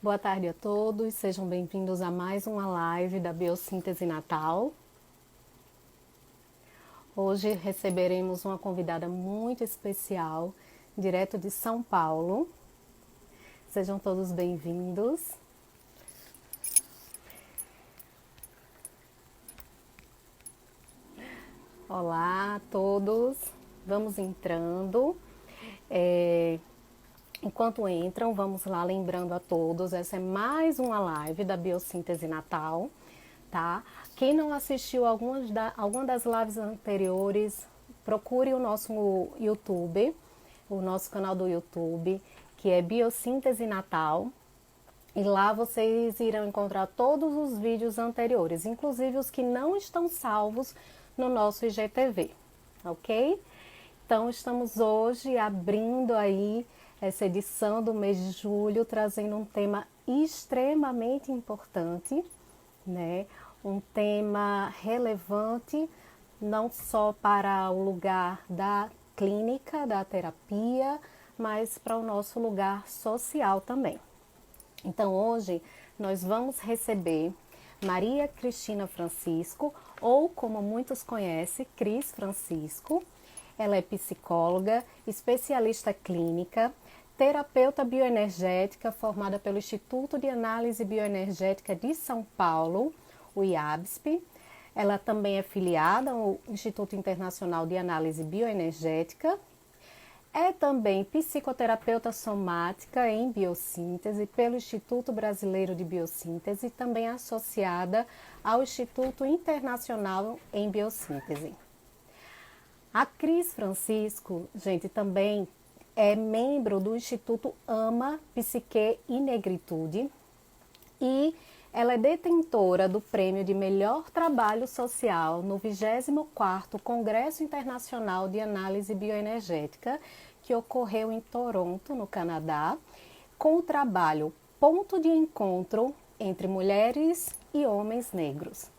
Boa tarde a todos, sejam bem-vindos a mais uma live da Biossíntese Natal. Hoje receberemos uma convidada muito especial, direto de São Paulo. Sejam todos bem-vindos. Olá a todos, vamos entrando. Enquanto entram, vamos lá lembrando a todos, essa é mais uma live da Biossíntese Natal, tá? Quem não assistiu alguma das lives anteriores, procure o nosso YouTube, o nosso canal do YouTube, que é Biossíntese Natal, e lá vocês irão encontrar todos os vídeos anteriores, inclusive os que não estão salvos no nosso IGTV, ok? Então, estamos hoje abrindo aí essa edição do mês de julho, trazendo um tema extremamente importante, né? Um tema relevante, não só para o lugar da clínica, da terapia, mas para o nosso lugar social também. Então, hoje nós vamos receber Maria Cristina Francisco, ou como muitos conhecem, Cris Francisco. Ela é psicóloga, especialista clínica, terapeuta bioenergética formada pelo Instituto de Análise Bioenergética de São Paulo, o IABSP. Ela também é filiada ao Instituto Internacional de Análise Bioenergética. É também psicoterapeuta somática em biossíntese pelo Instituto Brasileiro de Biossíntese, também associada ao Instituto Internacional em Biossíntese. A Cris Francisco, gente, também é membro do Instituto Ama, Psique e Negritude e ela é detentora do prêmio de melhor trabalho social no 24º Congresso Internacional de Análise Bioenergética, que ocorreu em Toronto, no Canadá, com o trabalho Ponto de Encontro entre Mulheres e Homens Negros.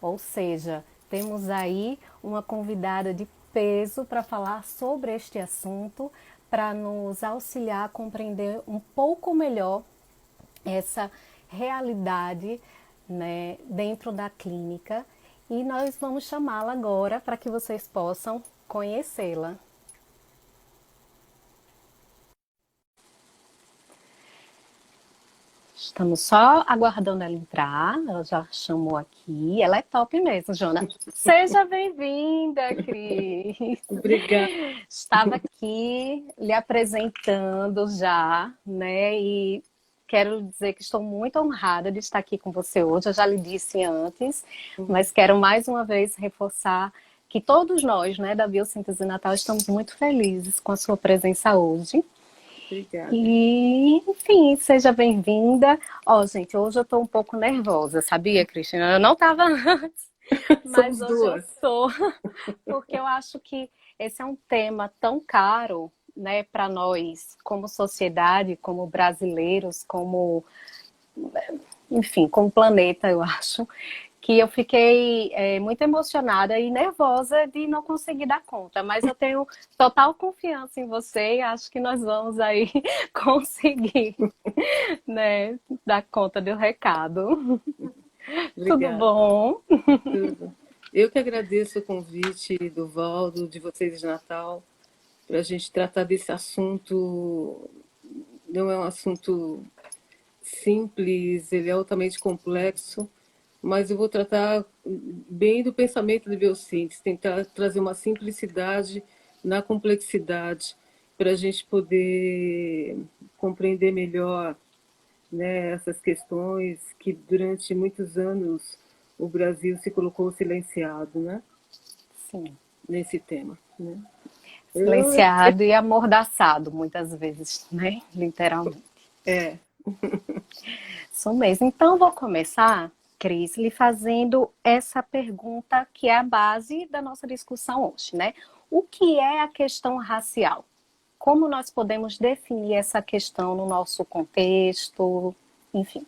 Ou seja, temos aí uma convidada de peso para falar sobre este assunto, para nos auxiliar a compreender um pouco melhor essa realidade, né, dentro da clínica, e nós vamos chamá-la agora para que vocês possam conhecê-la. Estamos só aguardando ela entrar, ela já chamou aqui, ela é top mesmo, Jona. Seja bem-vinda, Cris. Obrigada. Estava aqui lhe apresentando já, né? E quero dizer que estou muito honrada de estar aqui com você hoje. Eu já lhe disse antes, mas quero mais uma vez reforçar que todos nós, né, da Biossíntese Natal, estamos muito felizes com a sua presença hoje. Obrigada. E, enfim, seja bem-vinda. Ó, gente, hoje eu estou um pouco nervosa, sabia, Cristina? Eu não estava antes, mas Somos hoje eu duas. estou, porque eu acho que esse é um tema tão caro, né, para nós, como sociedade, como brasileiros, como, enfim, como planeta, eu acho, que eu fiquei muito emocionada e nervosa de não conseguir dar conta, mas eu tenho total confiança em você e acho que nós vamos aí conseguir, né, dar conta do recado. Tudo Obrigada. bom? Tudo. Eu que agradeço o convite do Valdo, de vocês de Natal, para a gente tratar desse assunto. Não é um assunto simples, ele é altamente complexo, mas eu vou tratar bem do pensamento de biossíntese, tentar trazer uma simplicidade na complexidade, para a gente poder compreender melhor, né, essas questões que durante muitos anos o Brasil se colocou silenciado, né, Sim. nesse tema. Né. Eu, Silenciado e amordaçado, muitas vezes, né? Literalmente. é, Isso mesmo. Então, vou começar, Cris, lhe fazendo essa pergunta que é a base da nossa discussão hoje, né? O que é a questão racial? Como nós podemos definir essa questão no nosso contexto? Enfim.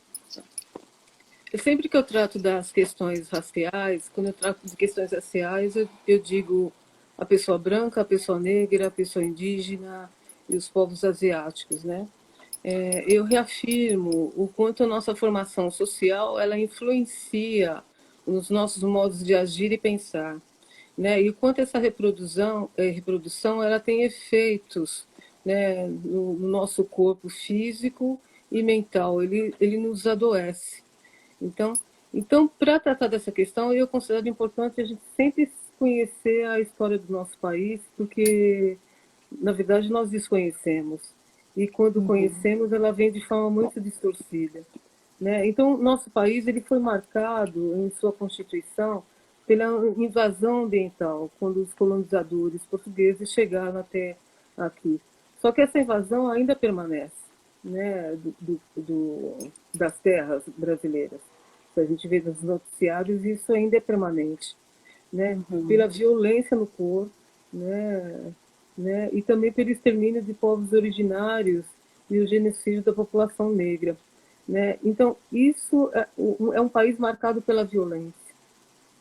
sempre que eu trato das questões raciais, quando eu trato de questões raciais, eu digo a pessoa branca, a pessoa negra, a pessoa indígena e os povos asiáticos, né? Eu reafirmo o quanto a nossa formação social ela influencia os nossos modos de agir e pensar, né? E o quanto essa reprodução ela tem efeitos, né, no nosso corpo físico e mental. Ele nos adoece. Então, então para tratar dessa questão, eu considero importante a gente sempre conhecer a história do nosso país, porque na verdade nós desconhecemos. E quando Uhum. conhecemos, ela vem de forma muito distorcida, né? Então, nosso país ele foi marcado em sua constituição pela invasão ambiental, quando os colonizadores portugueses chegaram até aqui. Só que essa invasão ainda permanece, né, das terras brasileiras. Se a gente vê nos noticiários, isso ainda é permanente, né? Uhum. Pela violência no corpo, né? E também pelo extermínio de povos originários e o genocídio da população negra, né? Então, isso é um país marcado pela violência,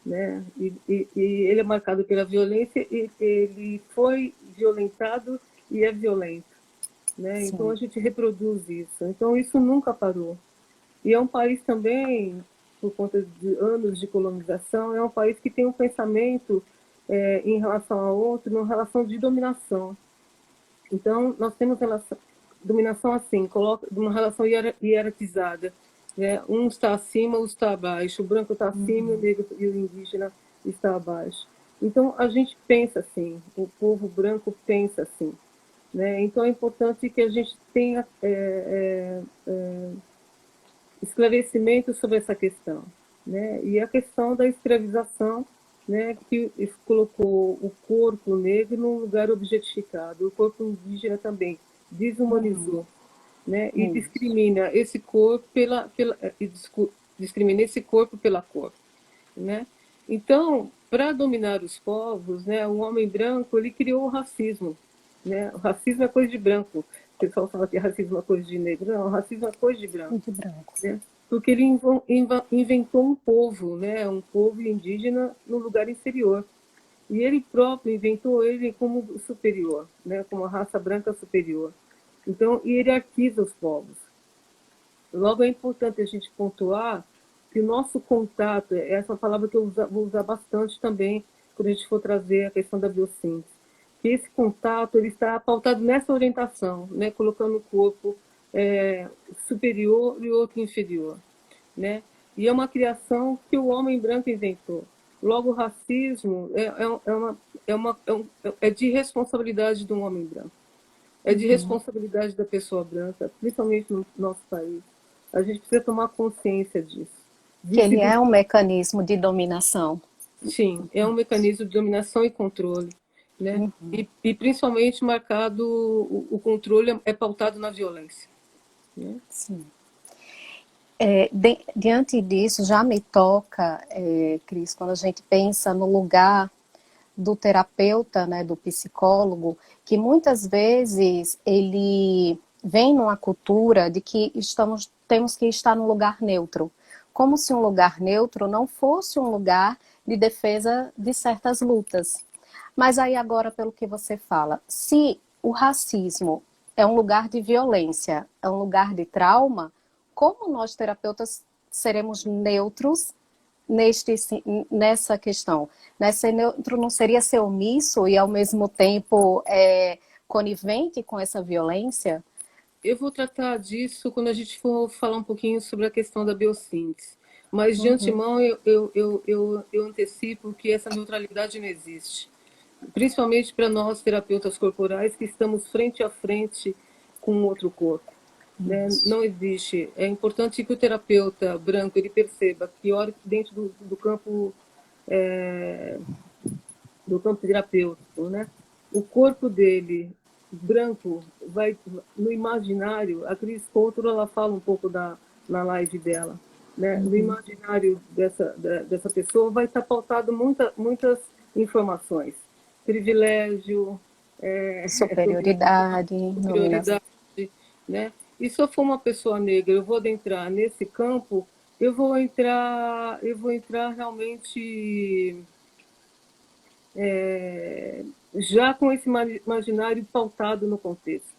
né? E ele é marcado pela violência e ele foi violentado e é violento, né? Então, a Sim. gente reproduz isso. Então, isso nunca parou. E é um país também, por conta de anos de colonização, é um país que tem um pensamento em relação a outro, uma relação de dominação. Então, nós temos relação, dominação assim, coloca uma relação hierarquizada. Né? Um está acima, outro está abaixo. O branco está acima, o Uhum. negro e o indígena está abaixo. Então, a gente pensa assim, o povo branco pensa assim. Né? Então, é importante que a gente tenha esclarecimento sobre essa questão. Né? E a questão da escravização, né, que colocou o corpo negro num lugar objetificado, o corpo indígena também Uhum. desumanizou, né, e Isso. discrimina esse corpo discrimina esse corpo pela cor, né? Então, para dominar os povos, né, o homem branco ele criou o racismo, né? O racismo é coisa de branco. O pessoal fala que racismo é coisa de negro, não, o racismo é coisa de branco, De branco. né? Porque ele inventou um povo, né, um povo indígena no lugar inferior. E ele próprio inventou ele como superior, né, como a raça branca superior. Então, hierarquiza os povos. Logo, é importante a gente pontuar que o nosso contato, essa é uma palavra que eu vou usar bastante também quando a gente for trazer a questão da biossíntese, que esse contato ele está pautado nessa orientação, né, colocando o corpo superior e o outro inferior, né? E é uma criação que o homem branco inventou. Logo, o racismo é de responsabilidade do homem branco, é de Uhum. responsabilidade da pessoa branca, principalmente no nosso país. A gente precisa tomar consciência disso. Que ele é um Visibilizar, mecanismo de dominação. sim, é um mecanismo de dominação e controle, né? E principalmente marcado, o controle é pautado na violência, né? Sim. Diante disso, já me toca, Cris, quando a gente pensa no lugar do terapeuta, né, do psicólogo, que muitas vezes ele vem numa cultura de que temos que estar num lugar neutro, como se um lugar neutro não fosse um lugar de defesa de certas lutas. Mas aí agora, pelo que você fala, se o racismo é um lugar de violência, é um lugar de trauma, como nós terapeutas seremos neutros neste, nessa questão? Né? Ser neutro não seria ser omisso e ao mesmo tempo conivente com essa violência? Eu vou tratar disso quando a gente for falar um pouquinho sobre a questão da biossíntese. Mas, de Uhum. antemão, eu antecipo que essa neutralidade não existe. Principalmente para nós, terapeutas corporais, que estamos frente a frente com o outro corpo. Né? Isso. Não existe. É importante que o terapeuta branco ele perceba que, hora que dentro do campo terapêutico, né? O corpo dele branco vai no imaginário. A Cris Couto ela fala um pouco na live dela, né? No Uhum. imaginário dessa pessoa vai estar pautado muitas informações, privilégio, dominação, Superioridade, dominação. superioridade, né? E se eu for uma pessoa negra, eu vou adentrar nesse campo, eu vou entrar realmente já com esse imaginário pautado no contexto.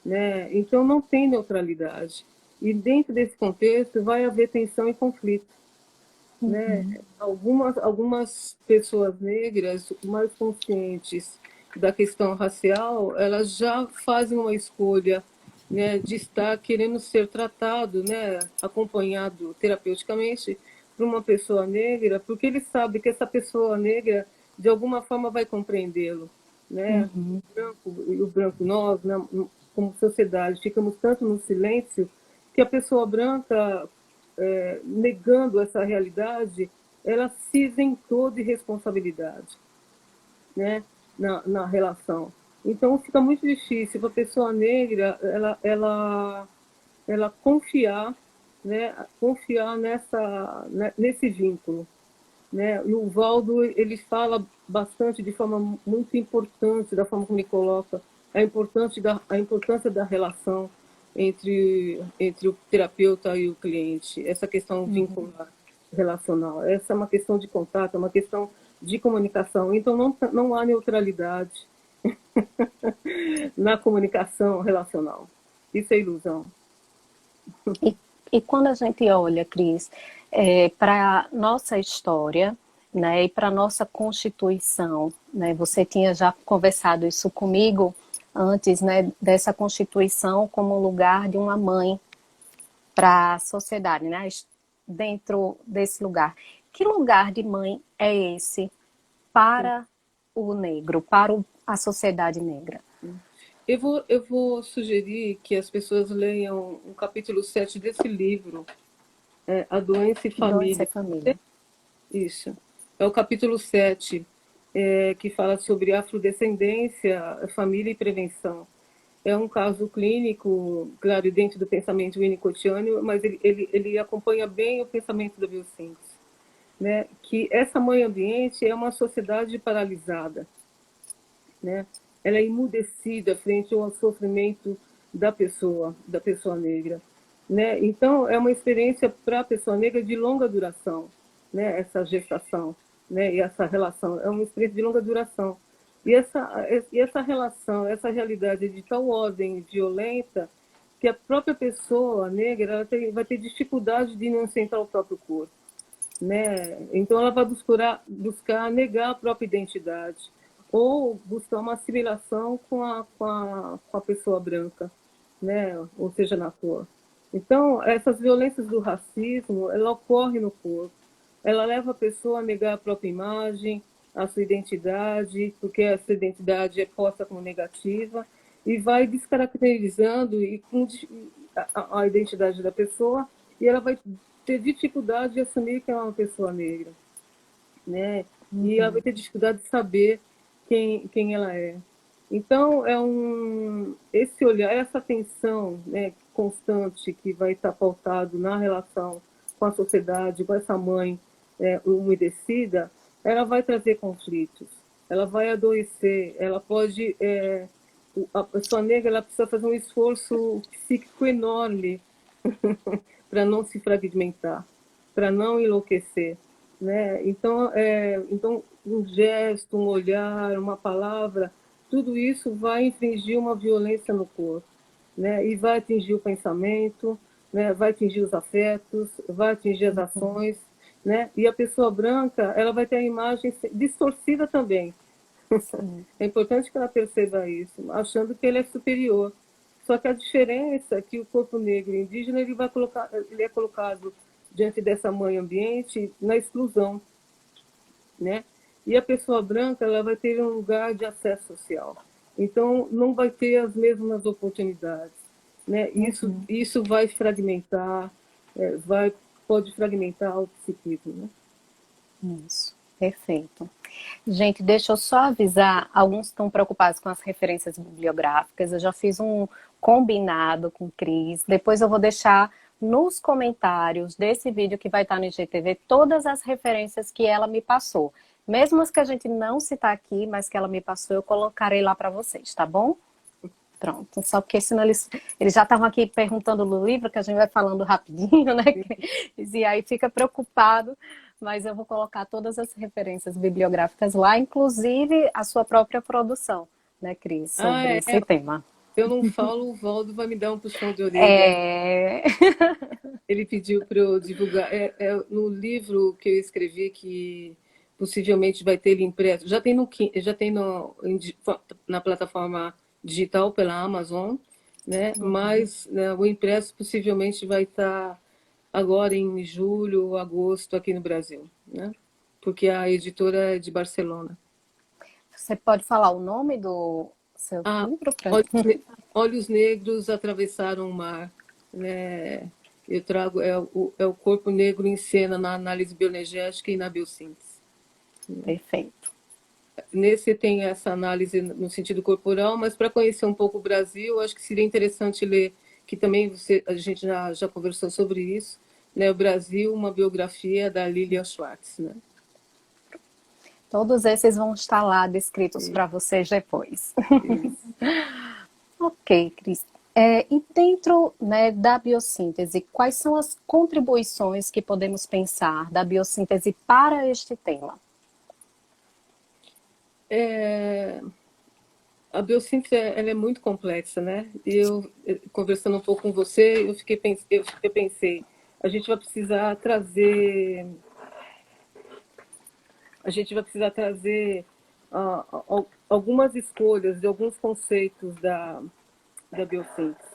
né? Então não tem neutralidade. E dentro desse contexto vai haver tensão e conflito, né? Uhum. Algumas pessoas negras mais conscientes da questão racial, elas já fazem uma escolha, né, de estar querendo ser tratado, né, acompanhado terapeuticamente por uma pessoa negra, porque ele sabe que essa pessoa negra de alguma forma vai compreendê-lo, né? Uhum. O branco nós, né, como sociedade, ficamos tanto no silêncio que a pessoa branca, negando essa realidade, ela se isentou de responsabilidade, né, na relação. Então fica muito difícil para a pessoa negra ela confiar, né, confiar nesse vínculo, né? E o Valdo ele fala bastante de forma muito importante da forma como ele coloca a importância da relação entre o terapeuta e o cliente, essa questão Uhum. vincular relacional, essa é uma questão de contato, é uma questão de comunicação. Então não há neutralidade na comunicação relacional. Isso é ilusão. E, e quando a gente olha, Cris, para nossa história, né, e para nossa Constituição, né, você tinha já conversado isso comigo antes, né, dessa Constituição como lugar de uma mãe para a sociedade, né, dentro desse lugar. Que lugar de mãe é esse para o negro, para a sociedade negra? Eu vou sugerir que as pessoas leiam o capítulo 7 desse livro, A Doença e Doença e Família. família. Isso. É o capítulo 7, que fala sobre afrodescendência, família e prevenção. É um caso clínico, claro, dentro do pensamento winnicottiano, mas ele acompanha bem o pensamento da biossíntese, né? Que essa mãe ambiente é uma sociedade paralisada, né? Ela é emudecida frente ao sofrimento da pessoa negra, né? Então é uma experiência para a pessoa negra de longa duração, né? Essa gestação, né? E essa relação é uma experiência de longa duração. E essa relação, essa realidade de tal ordem violenta que a própria pessoa negra vai ter dificuldade de não sentar o próprio corpo, né? Então ela vai buscar negar a própria identidade ou buscar uma assimilação com a pessoa branca, né? Ou seja, na cor. Então, essas violências do racismo, ela ocorre no corpo. Ela leva a pessoa a negar a própria imagem, a sua identidade, porque essa identidade é posta como negativa, e vai descaracterizando a identidade da pessoa, e ela vai ter dificuldade de assumir que é uma pessoa negra, né? E ela vai Uhum. ter dificuldade de saber quem ela é. Então, esse olhar, essa atenção, né, constante que vai estar pautado na relação com a sociedade, com essa mãe umedecida, ela vai trazer conflitos, ela vai adoecer, ela pode... a pessoa negra ela precisa fazer um esforço psíquico enorme para não se fragmentar, para não enlouquecer, né? Então um gesto, um olhar, uma palavra, tudo isso vai infligir uma violência no corpo, né? E vai atingir o pensamento, né? Vai atingir os afetos, vai atingir as ações, né? E a pessoa branca, ela vai ter a imagem distorcida também. Sim. É importante que ela perceba isso, achando que ele é superior. Só que a diferença é que o corpo negro indígena ele é colocado diante dessa mãe ambiente na exclusão, né? E a pessoa branca ela vai ter um lugar de acesso social. Então não vai ter as mesmas oportunidades, né? Uhum. Isso vai fragmentar, pode fragmentar o psiquismo, né? Isso. Perfeito. Gente, deixa eu só avisar, alguns estão preocupados com as referências bibliográficas. Eu já fiz um combinado com Cris. Depois eu vou deixar nos comentários desse vídeo que vai estar no IGTV todas as referências que ela me passou. Mesmo as que a gente não citar aqui, mas que ela me passou, eu colocarei lá para vocês, tá bom? Pronto, só porque senão eles já estavam aqui perguntando no livro, que a gente vai falando rapidinho, né, Cris? E aí fica preocupado, mas eu vou colocar todas as referências bibliográficas lá, inclusive a sua própria produção, né, Cris, Ah, sobre esse tema. Se eu não falo, o Valdo vai me dar um puxão de orelha. É... Ele pediu para eu divulgar. No livro que eu escrevi, que possivelmente vai ter ele impresso. Já tem na plataforma digital pela Amazon, né? Mas né, o impresso possivelmente vai estar agora em julho ou agosto aqui no Brasil, né? Porque a editora é de Barcelona. Você pode falar o nome do seu Ah, livro? Olhos Negros atravessaram o mar, né? Eu trago é o corpo negro em cena na análise bioenergética e na biossíntese. Perfeito. Nesse tem essa análise no sentido corporal, mas para conhecer um pouco o Brasil, acho que seria interessante ler, que também a gente já conversou sobre isso, né? O Brasil, uma biografia da Lilian Schwartz, né? Todos esses vão estar lá descritos para vocês depois. Isso. Ok, Cris. E dentro, né, da biossíntese, quais são as contribuições que podemos pensar da biossíntese para este tema? É, a biossíntese ela é muito complexa, né? E conversando um pouco com você, eu pensei, a gente vai precisar trazer, a gente vai precisar trazer algumas escolhas de alguns conceitos da biossíntese,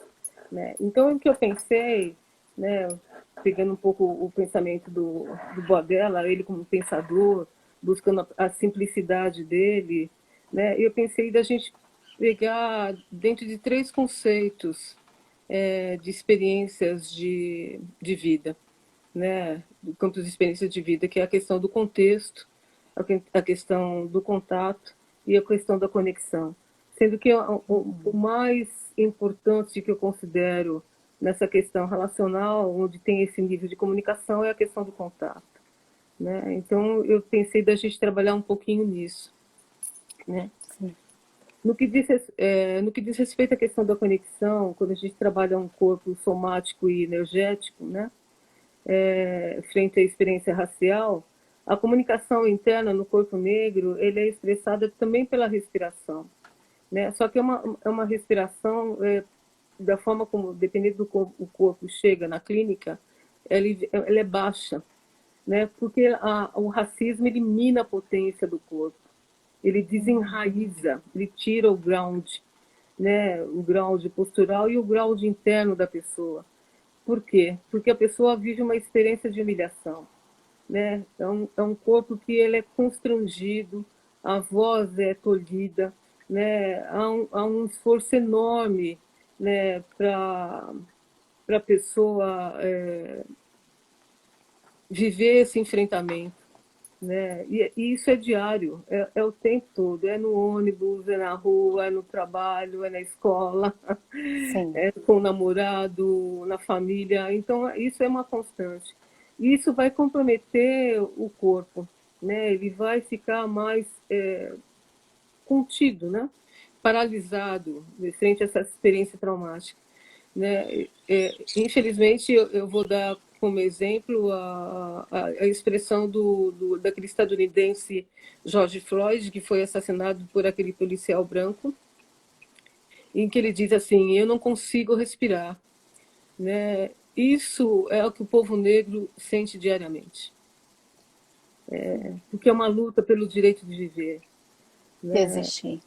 né? Então, o que eu pensei, né, pegando um pouco o pensamento do Boadella, ele como pensador, buscando a simplicidade dele, né, eu pensei da gente pegar dentro de três conceitos de experiências de vida, né, do campo de experiências de vida, que é a questão do contexto, a questão do contato e a questão da conexão. Sendo que o mais importante que eu considero nessa questão relacional, onde tem esse nível de comunicação, é a questão do contato, né? Então, eu pensei da gente trabalhar um pouquinho nisso, né? No que diz respeito à questão da conexão, quando a gente trabalha um corpo somático e energético, né? Frente à experiência racial, a comunicação interna no corpo negro ele é expressada também pela respiração, né? Só que é uma respiração da forma como, dependendo do como o corpo chega na clínica, ela é baixa, né? Porque o racismo elimina a potência do corpo, ele desenraiza, ele tira o ground, né? O ground postural e o ground interno da pessoa. Por quê? Porque a pessoa vive uma experiência de humilhação, né? É um corpo que ele é constrangido, a voz é tolhida, né? Há um esforço enorme, né, para a pessoa viver esse enfrentamento, né? E isso é diário, é o tempo todo, é no ônibus, é na rua, é no trabalho, é na escola, Sim, é com o namorado, na família. Então, isso é uma constante. E isso vai comprometer o corpo, né? Ele vai ficar mais contido, né? Paralisado frente a essa experiência traumática, né? Infelizmente, eu vou dar como exemplo a expressão daquele estadunidense George Floyd, que foi assassinado por aquele policial branco, em que ele diz assim: eu não consigo respirar, né? Isso é o que o povo negro sente diariamente, porque é uma luta pelo direito de viver, né? existir.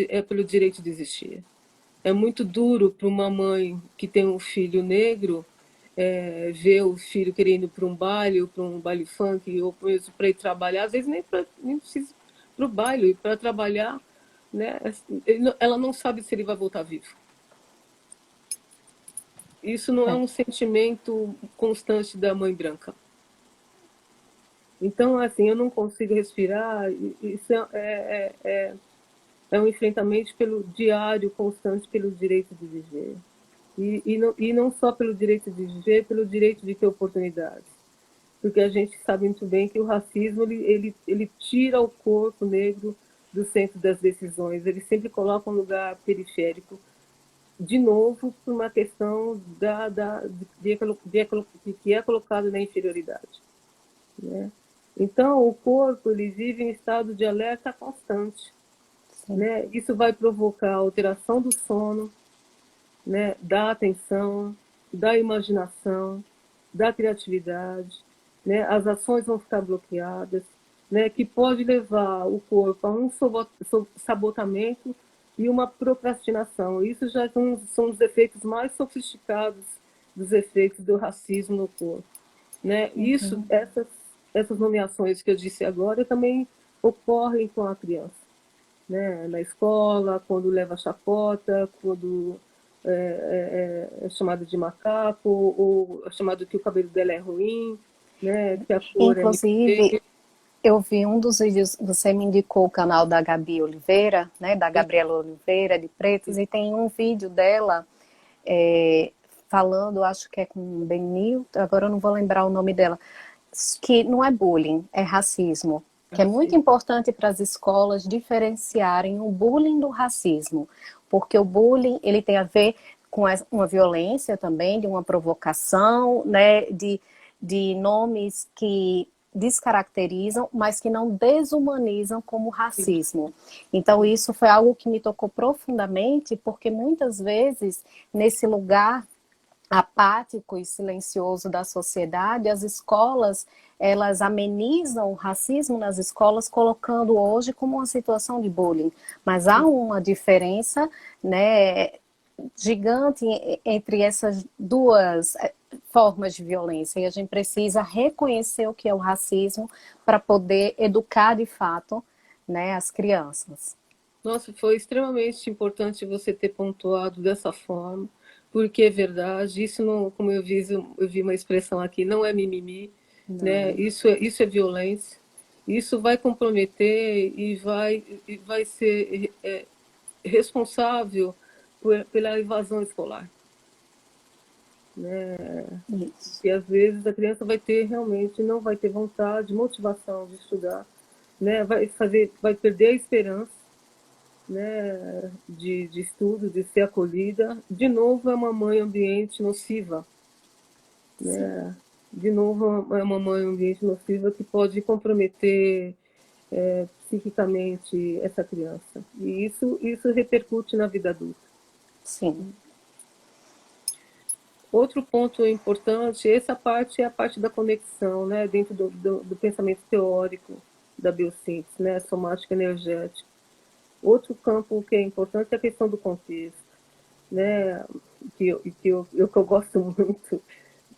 É pelo direito de existir. É muito duro para uma mãe que tem um filho negro ver o filho querendo ir para um baile, ou para um baile funk, ou para ir trabalhar, às vezes nem precisa para o baile, para trabalhar, né? Ela não sabe se ele vai voltar vivo. Isso não é É. um sentimento constante da mãe branca. Então, assim, eu não consigo respirar, isso é um enfrentamento pelo diário, constante, pelo direito de viver. E não só pelo direito de viver, pelo direito de ter oportunidades. Porque a gente sabe muito bem que o racismo ele tira o corpo negro do centro das decisões, ele sempre coloca um lugar periférico, de novo, por uma questão de que é colocado na inferioridade, né? Então, o corpo ele vive em estado de alerta constante, Sim. né? Isso vai provocar alteração do sono, né? Da atenção, da imaginação, da criatividade, né? As ações vão ficar bloqueadas, né? Que pode levar o corpo a um sabotamento e uma procrastinação. Isso já são os efeitos mais sofisticados dos efeitos do racismo no corpo, né? Isso, Uhum. essas nomeações que eu disse agora também ocorrem com a criança, né? Na escola, quando leva chacota, quando é chamado de macaco, ou é chamado que o cabelo dela é ruim, né? Que a cor é muito Inclusive, feia. eu vi um dos vídeos, você me indicou o canal da Gabi Oliveira, né, da Gabriela Oliveira, de Pretos, e tem um vídeo dela é, falando, acho que é com Benil, agora eu não vou lembrar o nome dela, que não é bullying, é racismo. Que é muito Racismo. importante para as escolas diferenciarem o bullying do racismo, porque o bullying ele tem a ver com uma violência também, de uma provocação, né, de nomes que descaracterizam, mas que não desumanizam como racismo. Então isso foi algo que me tocou profundamente, porque muitas vezes nesse lugar apático e silencioso da sociedade, as escolas, elas amenizam o racismo nas escolas, colocando hoje como uma situação de bullying. Mas há uma diferença, né, gigante entre essas duas formas de violência, e a gente precisa reconhecer o que é o racismo para poder educar de fato, né, as crianças. Nossa, foi extremamente importante você ter pontuado dessa forma, porque é verdade, isso não, como eu vi uma expressão aqui, não é mimimi, né? Não, Isso é violência. Isso vai comprometer e vai ser responsável pela evasão escolar, né? isso. E às vezes a criança vai ter realmente, não vai ter vontade, motivação de estudar, né? Vai perder a esperança, né? De estudo, de ser acolhida. De novo é uma mãe ambiente nociva, Sim, né? De novo é uma mãe ambiente nociva que pode comprometer psiquicamente essa criança. E isso repercute na vida adulta. sim. Outro ponto importante, essa parte é a parte da conexão, né, dentro do pensamento teórico da biossíntese, né, somática energética. Outro campo que é importante é a questão do contexto, né, que eu gosto muito,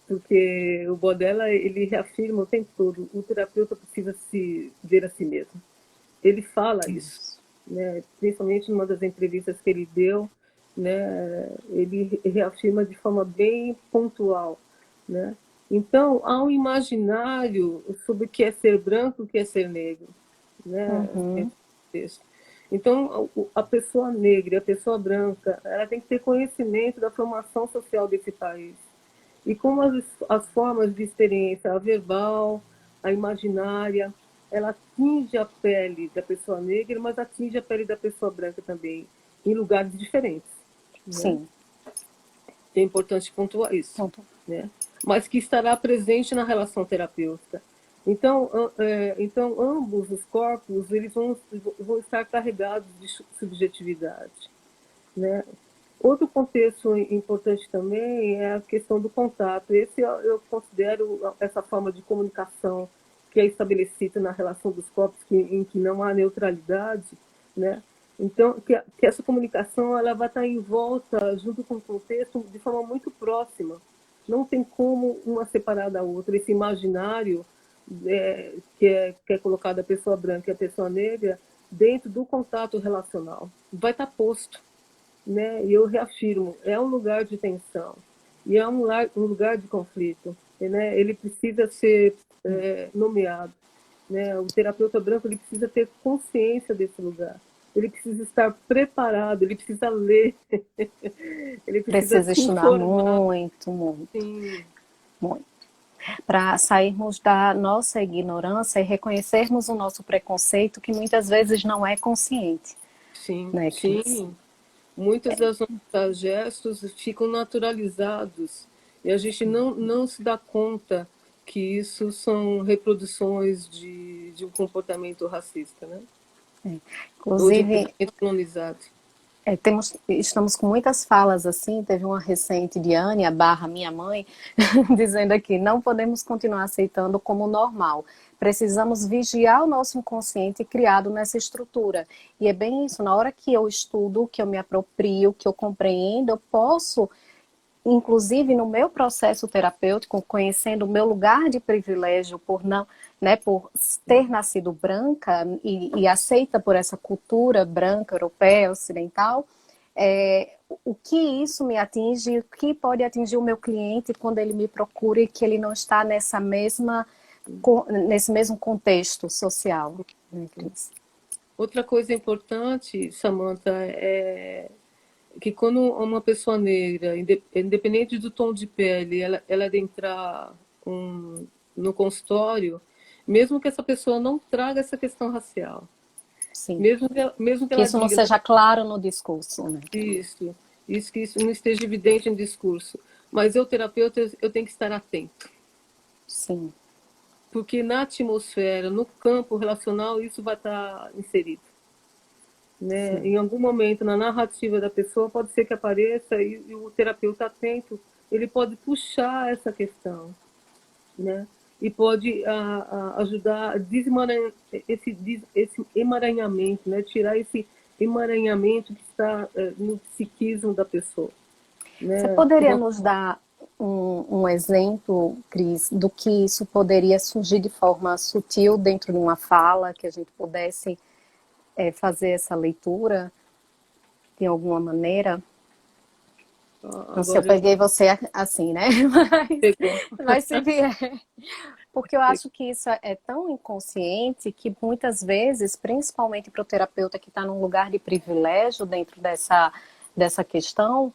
porque o Bodella, ele reafirma o tempo todo, o terapeuta precisa se ver a si mesmo. Ele fala isso, Isso. né? Principalmente numa das entrevistas que ele deu, né? Ele reafirma de forma bem pontual, né? Então, há um imaginário sobre o que é ser branco, o que é ser negro, né? Uhum. Então, a pessoa negra, a pessoa branca, ela tem que ter conhecimento da formação social desse país. E como as formas de experiência, a verbal, a imaginária, ela atinge a pele da pessoa negra, mas atinge a pele da pessoa branca também, em lugares diferentes, né? Sim. É importante pontuar isso, Ponto. né? Mas que estará presente na relação terapêutica. Então, então ambos os corpos eles vão estar carregados de subjetividade, né? Outro contexto importante também é a questão do contato. Esse eu considero essa forma de comunicação que é estabelecida na relação dos corpos, em que não há neutralidade, né? Então, que essa comunicação ela vai estar em volta, junto com o contexto, de forma muito próxima. Não tem como uma separar da outra. Esse imaginário que é colocado a pessoa branca e a pessoa negra dentro do contato relacional vai estar posto, né? E eu reafirmo, é um lugar de tensão e é um lugar de conflito, né? Ele precisa ser nomeado, né? O terapeuta branco ele precisa ter consciência desse lugar, ele precisa estar preparado, ele precisa ler, ele precisa Precisa se estudar informar, muito, muito, sim, muito. Para sairmos da nossa ignorância e reconhecermos o nosso preconceito, que muitas vezes não é consciente, sim, né, Cris? sim. Muitos dos nossos gestos ficam naturalizados e a gente não se dá conta que isso são reproduções de um comportamento racista, né? ou de um Inclusive, pensamento colonizado. estamos com muitas falas assim. Teve uma recente de Ania barra minha mãe, dizendo aqui, não podemos continuar aceitando como normal. Precisamos vigiar o nosso inconsciente criado nessa estrutura. E é bem isso, na hora que eu estudo, que eu me aproprio, que eu compreendo, eu posso, inclusive no meu processo terapêutico, conhecendo o meu lugar de privilégio por não, né, por ter nascido branca e aceita por essa cultura branca, europeia, ocidental, o que isso me atinge, o que pode atingir o meu cliente quando ele me procura e que ele não está nesse mesmo contexto social, né, Cris? Outra coisa importante, Samantha, é que quando uma pessoa negra, independente do tom de pele, ela adentrar no consultório, mesmo que essa pessoa não traga essa questão racial, Sim. mesmo que Que ela isso não diga seja claro no discurso, né? isso, que isso não esteja evidente no discurso, mas eu, terapeuta, eu tenho que estar atento, Sim, porque na atmosfera, no campo relacional, isso vai estar inserido. Né? sim. Em algum momento na narrativa da pessoa pode ser que apareça e o terapeuta atento, ele pode puxar essa questão, né? E pode ajudar a desemaranhar esse emaranhamento, né? Tirar esse emaranhamento que está no psiquismo da pessoa, Você né? poderia nos dar um exemplo, Cris, do que isso poderia surgir de forma sutil dentro de uma fala, que a gente pudesse fazer essa leitura de alguma maneira? Não sei, eu Agora peguei você assim, né? pegou. Mas se vier. Porque eu acho que isso é tão inconsciente que muitas vezes, principalmente para o terapeuta que está num lugar de privilégio dentro dessa questão,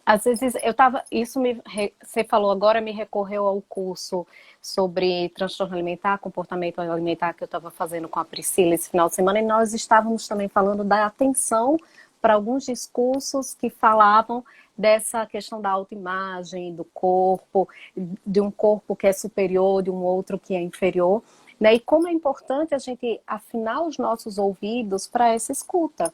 às vezes eu estava. Você falou agora, me recorreu ao curso sobre transtorno alimentar, comportamento alimentar que eu estava fazendo com a Priscila esse final de semana, e nós estávamos também falando da atenção para alguns discursos que falavam dessa questão da autoimagem, do corpo, de um corpo que é superior, de um outro que é inferior, né? E como é importante a gente afinar os nossos ouvidos para essa escuta,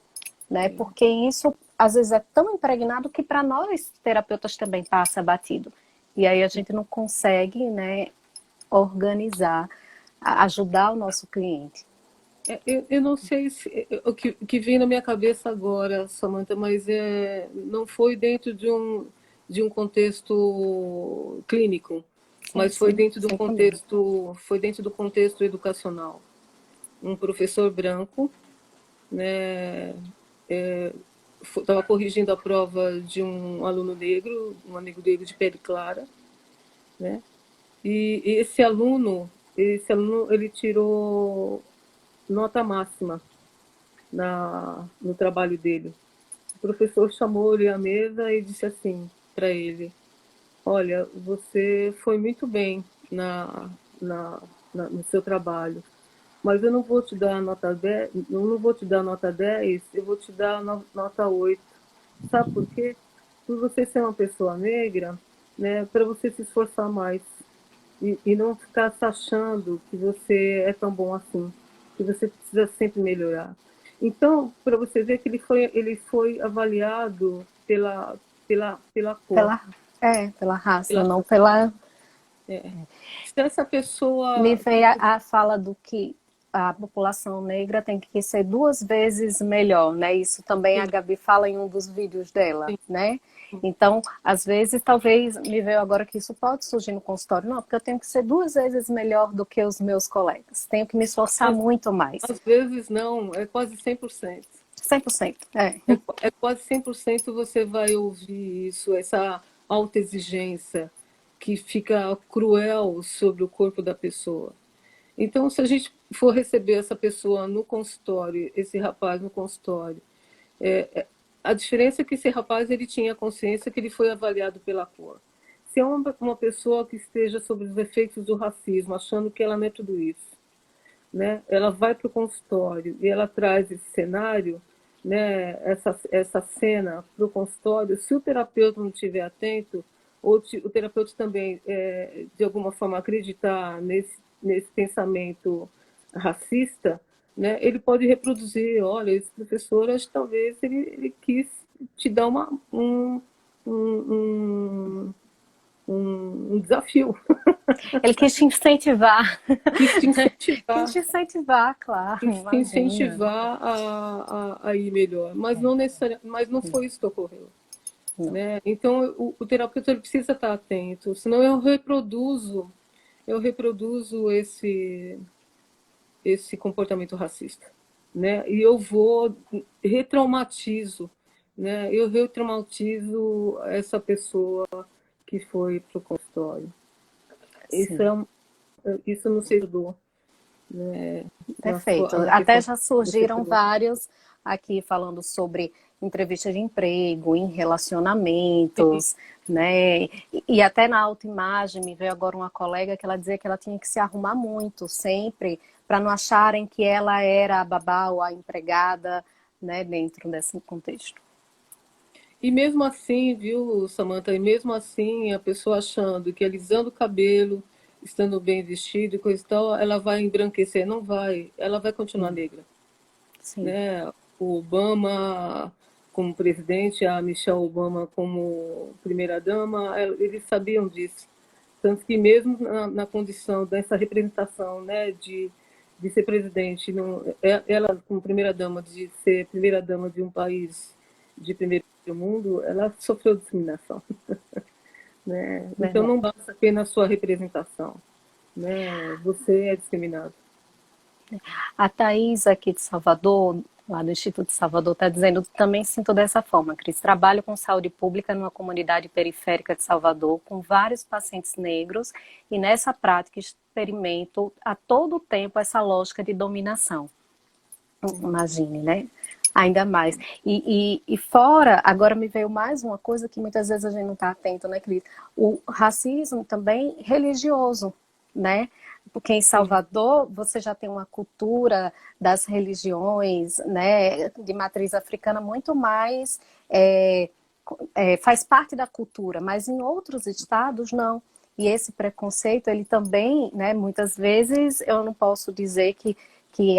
né? Porque isso às vezes é tão impregnado que para nós terapeutas também passa batido. E aí a gente não consegue, né, organizar, ajudar o nosso cliente. Eu não sei se, o que vem na minha cabeça agora, Samantha, mas não foi dentro de um contexto clínico, Sim, mas foi sim, dentro sem problema. foi dentro do contexto educacional. Um professor branco, né, estava corrigindo a prova de um aluno negro, um amigo negro de pele clara, né? E ele tirou nota máxima no trabalho dele. O professor chamou ele à mesa e disse assim para ele: Olha, você foi muito bem na, no seu trabalho, mas eu não vou te dar nota 10, eu não vou te dar nota 10, eu vou te dar nota 8. Sabe por quê? Por você ser uma pessoa negra, né, para você se esforçar mais e não ficar se achando que você é tão bom assim, que você precisa sempre melhorar. Então, para você ver que ele foi avaliado pela cor. Pela raça, Pela, não pela. se essa Me pessoa veio a fala do que a população negra tem que ser duas vezes melhor, né? Isso também a sim, Gabi fala em um dos vídeos dela, sim, né? Então, às vezes, talvez me veio agora que isso pode surgir no consultório. Não, porque eu tenho que ser duas vezes melhor do que os meus colegas. Tenho que me esforçar às, muito mais. às vezes não, é quase 100%. 100%. É. É quase 100% você vai ouvir isso, essa autoexigência que fica cruel sobre o corpo da pessoa. Então, se a gente for receber essa pessoa no consultório, esse rapaz no consultório, a diferença é que esse rapaz ele tinha consciência que ele foi avaliado pela cor. Se é uma pessoa que esteja sob os efeitos do racismo, achando que ela não é tudo isso, né? Ela vai para o consultório e ela traz esse cenário, né? Essa cena para o consultório. Se o terapeuta não estiver atento, ou o terapeuta também, de alguma forma, acreditar nesse pensamento racista, né? Ele pode reproduzir, olha, esse professor, acho que talvez ele quis te dar um, um desafio, Ele quis te incentivar. quis te Quis incentivar, te incentivar, claro, quis te imagina. incentivar a ir melhor, mas não necessariamente, mas não foi isso que ocorreu. Não. Né? Então, o terapeuta ele precisa estar atento, senão eu reproduzo esse comportamento racista, né? E eu vou retraumatizo, né? Eu retraumatizo essa pessoa que foi para o consultório. Isso Sim. é isso no setor, né? Perfeito. Na Até questão já que você surgiram falou. vários aqui falando sobre entrevista de emprego, em Sim, relacionamentos, né? E até na autoimagem, me veio agora uma colega que ela dizia que ela tinha que se arrumar muito sempre para não acharem que ela era a babá ou a empregada, né, dentro desse contexto. e mesmo assim, viu, Samantha, e mesmo assim, a pessoa achando que alisando o cabelo, estando bem vestido e coisa e tal, ela vai embranquecer. Não vai, ela vai continuar Não. negra, Sim. né? O Obama como presidente, a Michelle Obama como primeira-dama, eles sabiam disso. Tanto que mesmo na condição dessa representação, né, de ser presidente, não, ela como primeira-dama, de ser primeira-dama de um país de primeiro mundo, ela sofreu discriminação, né? Então Verdade. não basta apenas a sua representação, né? Você é discriminado. A Thais aqui de Salvador, lá do Instituto de Salvador, está dizendo, também sinto dessa forma, Cris. Trabalho com saúde pública numa comunidade periférica de Salvador, com vários pacientes negros, e nessa prática experimento a todo tempo essa lógica de dominação. Imagine, né? Ainda mais. E fora, agora me veio mais uma coisa que muitas vezes a gente não está atento, né, Cris? O racismo também religioso, né? Porque em Sim, Salvador você já tem uma cultura das religiões, né, de matriz africana muito mais faz parte da cultura, mas em outros estados não. E esse preconceito, ele também, né, muitas vezes eu não posso dizer que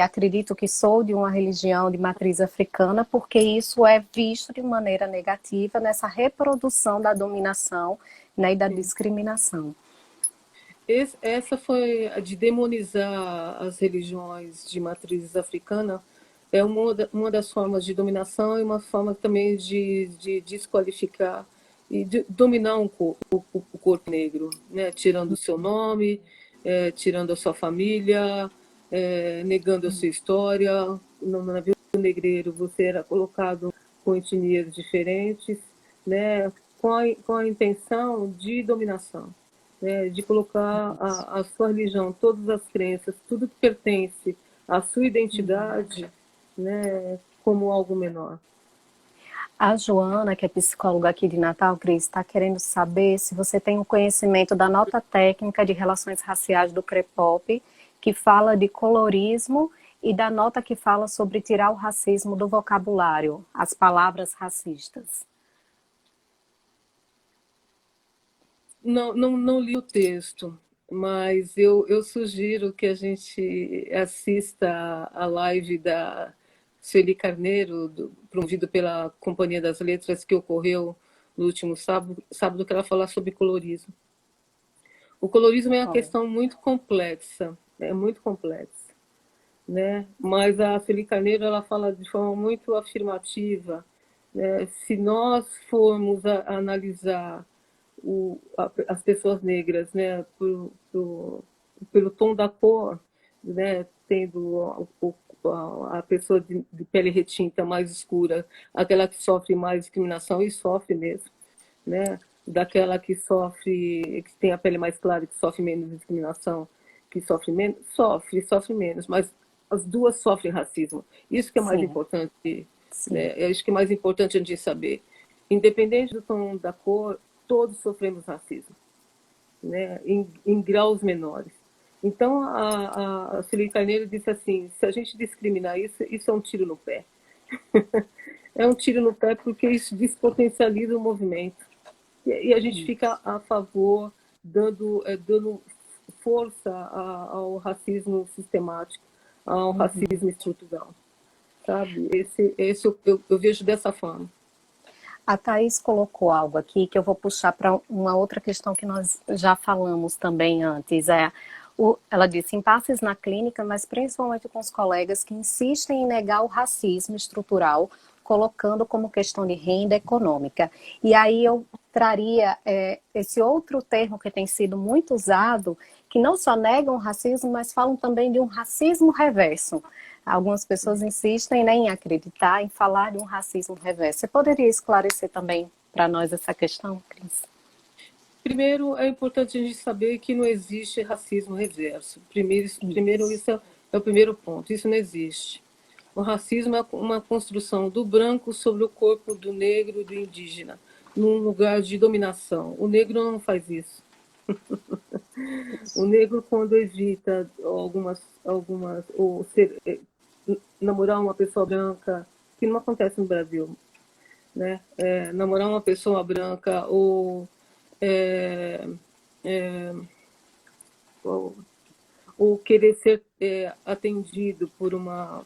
acredito que sou de uma religião de matriz africana, porque isso é visto de maneira negativa nessa reprodução da dominação, né, e da sim. discriminação. Essa foi a de demonizar as religiões de matrizes africana, é uma das formas de dominação e uma forma também de desqualificar e de dominar o corpo negro, né? Tirando o seu nome, tirando a sua família, negando a sua história. No navio negreiro você era colocado com etnias diferentes, né? Com a intenção de dominação, né, de colocar a sua religião, todas as crenças, tudo que pertence à sua identidade, né, como algo menor. A Joana, que é psicóloga aqui de Natal, Cris, está querendo saber se você tem um conhecimento da nota técnica de relações raciais do CREPOP, que fala de colorismo, e da nota que fala sobre tirar o racismo do vocabulário, as palavras racistas. Não li o texto, mas eu sugiro que a gente assista a live da Sueli Carneiro, promovido pela Companhia das Letras, que ocorreu no último sábado, que ela fala sobre colorismo. O colorismo é uma Oh, questão muito complexa, é muito complexa, né? Mas a Sueli Carneiro ela fala de forma muito afirmativa, né? Se nós formos analisar as pessoas negras, né, pelo tom da cor, né, tendo a pessoa de pele retinta mais escura, aquela que sofre mais discriminação e sofre mesmo, né, daquela que sofre, que tem a pele mais clara e que sofre menos discriminação, que sofre menos, sofre menos, mas as duas sofrem racismo. Isso que é mais sim, importante, sim, né? Eu acho que é mais importante a gente saber. Independente do tom da cor, todos sofremos racismo, né? Em graus menores. Então, a Sueli Carneiro disse assim, se a gente discriminar isso, isso é um tiro no pé. É um tiro no pé porque isso despotencializa o movimento. E a gente fica a favor, dando força ao racismo sistemático, ao racismo estrutural, sabe? Esse eu vejo dessa forma. A Thaís colocou algo aqui que eu vou puxar para uma outra questão que nós já falamos também antes. Ela disse, impasses na clínica, mas principalmente com os colegas que insistem em negar o racismo estrutural, colocando como questão de renda econômica. E aí eu traria esse outro termo que tem sido muito usado, que não só negam o racismo, mas falam também de um racismo reverso. Algumas pessoas insistem, né, em acreditar, em falar de um racismo reverso. Você poderia esclarecer também para nós essa questão, Cris? Primeiro, é importante a gente saber que não existe racismo reverso. Primeiro isso é o primeiro ponto. Isso não existe. O racismo é uma construção do branco sobre o corpo do negro e do indígena, num lugar de dominação. O negro não faz isso. O negro, quando evita ou namorar uma pessoa branca, que não acontece no Brasil, né? Namorar uma pessoa branca é, é, ou querer ser atendido por uma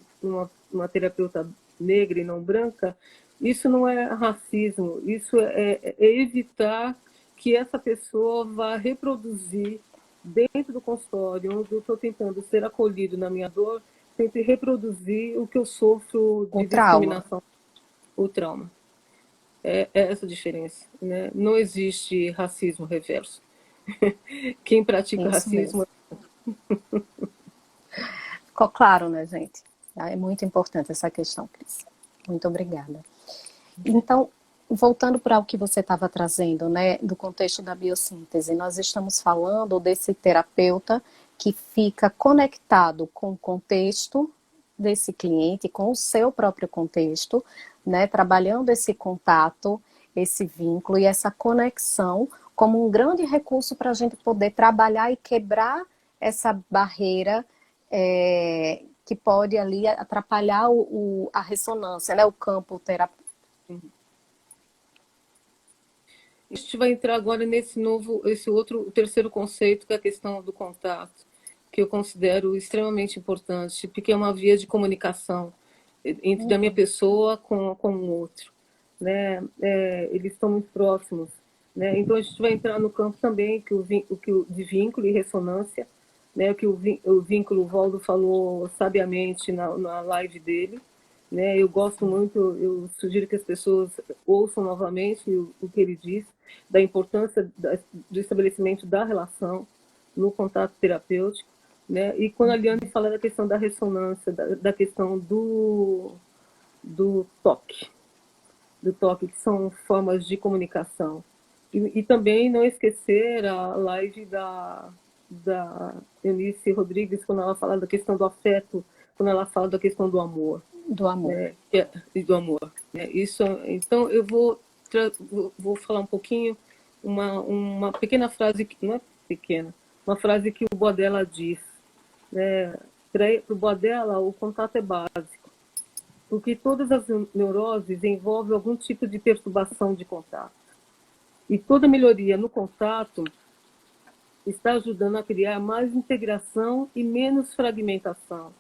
terapeuta negra e não branca, isso não é racismo, isso é evitar que essa pessoa vá reproduzir dentro do consultório, onde eu estou tentando ser acolhido na minha dor, tente reproduzir o que eu sofro de discriminação, o trauma. É essa a diferença, né? Não existe racismo reverso. Quem pratica racismo... Ficou claro, né, gente? É muito importante essa questão, Cris. Muito obrigada. Então, voltando para o que você estava trazendo, né, do contexto da biossíntese, nós estamos falando desse terapeuta que fica conectado com o contexto desse cliente, com o seu próprio contexto, né, trabalhando esse contato, esse vínculo e essa conexão como um grande recurso para a gente poder trabalhar e quebrar essa barreira que pode ali atrapalhar a ressonância, né, o campo terapêutico. A gente vai entrar agora o terceiro conceito, que é a questão do contato, que eu considero extremamente importante, porque é uma via de comunicação da minha pessoa com o outro, né? Eles estão muito próximos, né? Então a gente vai entrar no campo também de vínculo e ressonância, né? Que o vínculo, o Valdo falou sabiamente na live dele, né? Eu gosto muito, eu sugiro que as pessoas ouçam novamente o que ele diz, da importância do estabelecimento da relação no contato terapêutico, né? E quando a Liane fala da questão da ressonância, da questão do toque, que são formas de comunicação. E também não esquecer a live da Eunice Rodrigues, quando ela fala da questão do afeto, quando ela fala da questão do amor. Do amor. E do amor. Então, eu vou falar um pouquinho, uma pequena frase, que não é pequena, uma frase que o Bodella diz. Para o Bodella, o contato é básico, porque todas as neuroses envolvem algum tipo de perturbação de contato. E toda melhoria no contato está ajudando a criar mais integração e menos fragmentação.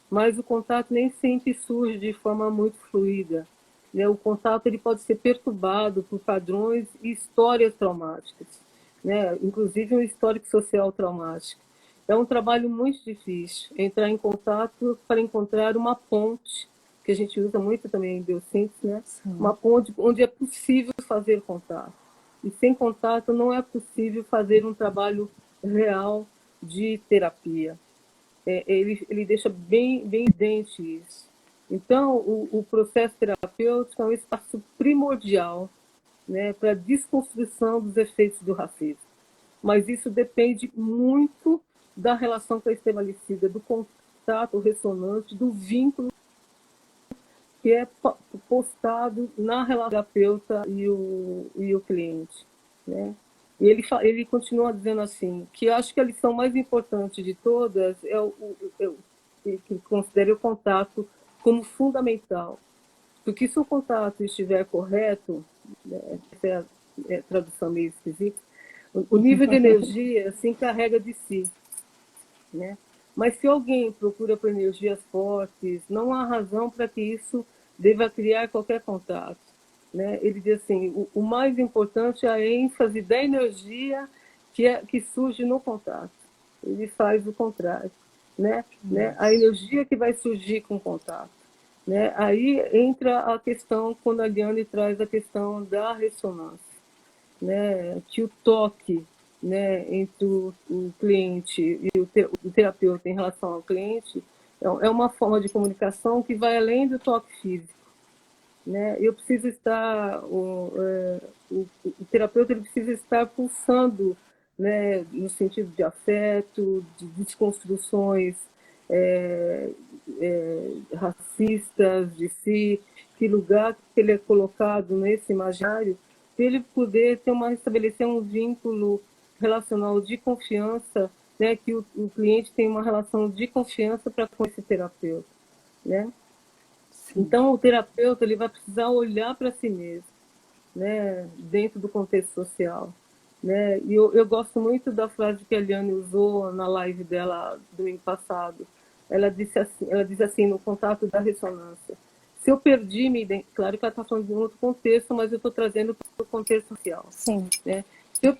Mas o contato nem sempre surge de forma muito fluida, né? O contato ele pode ser perturbado por padrões e histórias traumáticas, né? Inclusive um histórico social traumático. É um trabalho muito difícil entrar em contato para encontrar uma ponte, que a gente usa muito também em biossíntese, né? Uma ponte onde é possível fazer contato. E sem contato não é possível fazer um trabalho real de terapia. Ele deixa bem evidente isso. Então, o processo terapêutico é um espaço primordial, né, para a desconstrução dos efeitos do racismo. Mas isso depende muito da relação que é estabelecida, do contato ressonante, do vínculo que é postado na relação terapeuta e o cliente, né? E ele continua dizendo assim, que acho que a lição mais importante de todas que considere o contato como fundamental. Porque se o contato estiver correto, né, essa é a tradução meio esquisita, o nível de energia se encarrega de si, né? Mas se alguém procura por energias fortes, não há razão para que isso deva criar qualquer contato. Né? Ele diz assim, o mais importante é a ênfase da energia que surge no contato. Ele faz o contrário. Né? A energia que vai surgir com o contato. Né? Aí entra a questão, quando a Liane traz a questão da ressonância, né? Que o toque, né, entre o cliente e o terapeuta em relação ao cliente é uma forma de comunicação que vai além do toque físico. Né? Eu preciso estar, o terapeuta ele precisa estar pulsando, né, no sentido de afeto, de desconstruções racistas de si, que lugar que ele é colocado nesse imaginário, para ele poder estabelecer um vínculo relacional de confiança, né, que o cliente tem uma relação de confiança para com esse terapeuta. Né? Então, o terapeuta ele vai precisar olhar para si mesmo, né, dentro do contexto social. Né? E eu gosto muito da frase que a Eliane usou na live dela domingo passado. Ela diz assim, no contato da ressonância: se eu perdi minha identidade, claro que ela está falando de um outro contexto, mas eu estou trazendo para o contexto social. Sim. Né? Se eu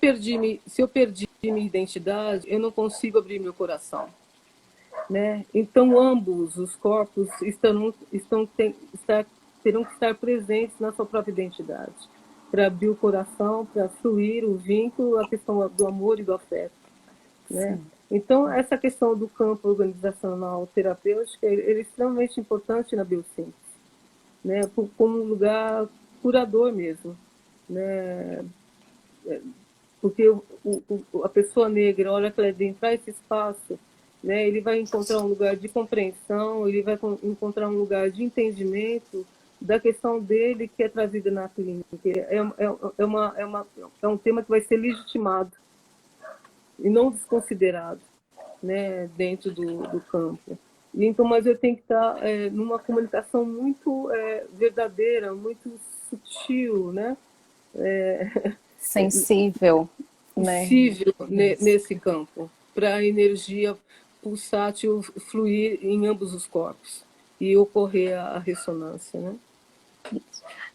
perdi minha identidade, eu não consigo abrir meu coração. Né? Então, ambos os corpos terão que estar presentes na sua própria identidade, para abrir o coração, para fluir o vínculo, a questão do amor e do afeto. Né? Então, essa questão do campo organizacional terapêutico é extremamente importante na biossíntese, né? Como um lugar curador mesmo. Né? Porque a pessoa negra, a hora que ela adentrar esse espaço, né, ele vai encontrar um lugar de compreensão, ele vai encontrar um lugar de entendimento da questão dele que é trazida na clínica. É um tema que vai ser legitimado e não desconsiderado, né, dentro do campo. E, então, mas eu tenho que estar numa comunicação muito verdadeira, muito sutil, né? Sensível, né? Possível nesse campo, para a energia pulsátil fluir em ambos os corpos e ocorrer a ressonância. Né?